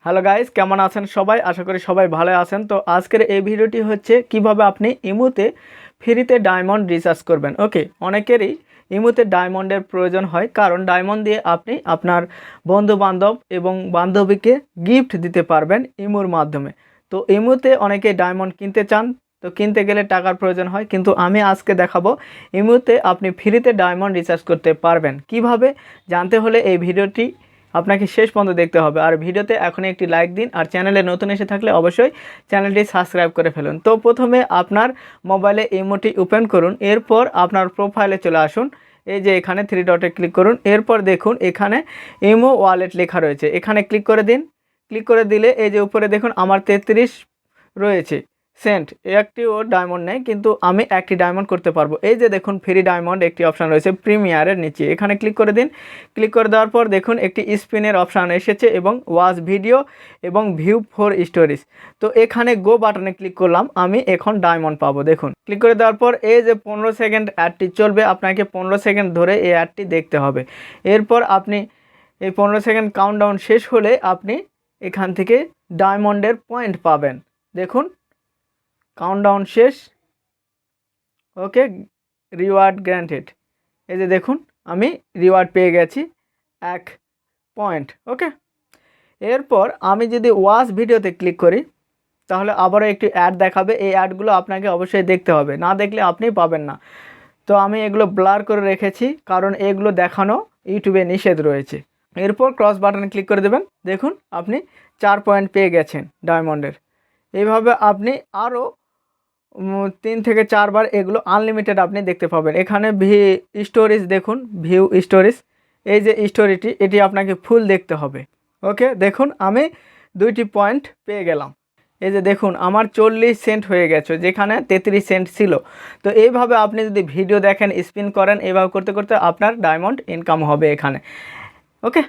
Hello guys, কেমন আছেন সবাই? আশা করি সবাই ভালো আছেন। তো আজকের এই ভিডিওটি হচ্ছে কিভাবে আপনি ইমোতে ফ্রিতে ডায়মন্ড রিচার্জ করবেন। ওকে, অনেকেরই ইমোতে ডায়মন্ডের প্রয়োজন হয়, কারণ ডায়মন্ড দিয়ে আপনি আপনার বন্ধু বান্ধব এবং বান্ধবীকে গিফট দিতে পারবেন ইমোর মাধ্যমে। তো ইমোতে অনেকে ডায়মন্ড কিনতে চান, তো কিনতে গেলে টাকার প্রয়োজন হয়, কিন্তু আমি আজকে দেখাবো ইমোতে আপনি ফ্রিতে ডায়মন্ড রিচার্জ করতে পারবেন কিভাবে। জানতে হলে এই ভিডিওটি আপনাকে শেষ পর্যন্ত দেখতে হবে। আর ভিডিওতে এখনই একটি লাইক দিন, আর চ্যানেলে নতুন এসে থাকলে অবশ্যই চ্যানেলটি সাবস্ক্রাইব করে ফেলুন। তো প্রথমে আপনার মোবাইলে ইমোটি ওপেন করুন, এরপর আপনার প্রোফাইলে চলে আসুন। এই যে এখানে থ্রি ডটে ক্লিক করুন, এরপর দেখুন এখানে ইমো ওয়ালেট লেখা রয়েছে, এখানে ক্লিক করে দিন। ক্লিক করে দিলে এই যে উপরে দেখুন আমার 33 রয়েছে সেন্ট, একটিও ডায়মন্ড নেই, কিন্তু আমি একটি ডায়মন্ড করতে পারবো। এই যে দেখুন ফ্রি ডায়মন্ড একটি অপশান রয়েছে প্রিমিয়ারের নিচে, এখানে ক্লিক করে দিন। ক্লিক করে দেওয়ার পর দেখুন একটি স্পিনের অপশান এসেছে এবং ওয়াচ ভিডিও এবং ভিউ ফর স্টোরিজ। তো এখানে গো বাটনে ক্লিক করলাম, আমি এখন ডায়মন্ড পাবো। দেখুন ক্লিক করে দেওয়ার পর এই যে 15 সেকেন্ড অ্যাডটি চলবে, আপনাকে 15 সেকেন্ড ধরে এই অ্যাডটি দেখতে হবে। এরপর আপনি এই 15 সেকেন্ড কাউন্টডাউন শেষ হলে আপনি এখান থেকে ডায়মন্ডের পয়েন্ট পাবেন। দেখুন কাউন্টডাউন শেষ। ওকে, রিওয়ার্ড গ্র্যান্টেড। এই যে দেখুন আমি রিওয়ার্ড পেয়ে গেছি 1 পয়েন্ট। ওকে, এরপর আমি যদি ওয়াচ ভিডিওতে ক্লিক করি তাহলে আবারও একটি অ্যাড দেখাবে। এই অ্যাডগুলো আপনাকে অবশ্যই দেখতে হবে, না দেখলে আপনি পাবেন না। তো আমি এগুলো ব্লার করে রেখেছি, কারণ এগুলো দেখানো ইউটিউবে নিষেধ রয়েছে। এরপর ক্রস বাটনে ক্লিক করে দেবেন। দেখুন আপনি 4 পয়েন্ট পেয়ে গেছেন ডায়মন্ডের। এইভাবে আপনি আরও 3 থেকে 4 বার এগুলো আনলিমিটেড আপনি দেখতে পাবেন। এখানে স্টোরেজ দেখুন, ভিউ স্টোরেজ, এই যে স্টোরিটি, এটি আপনাকে ফুল দেখতে হবে। ওকে, দেখুন আমি 2টি পয়েন্ট পেয়ে গেলাম। এই যে দেখুন আমার 40 সেন্ট হয়ে গেছে, যেখানে 33 সেন্ট ছিল। তো এইভাবে আপনি যদি ভিডিও দেখেন, স্পিন করেন, এইভাবে করতে করতে আপনার ডায়মন্ড ইনকাম হবে এখানে। ওকে।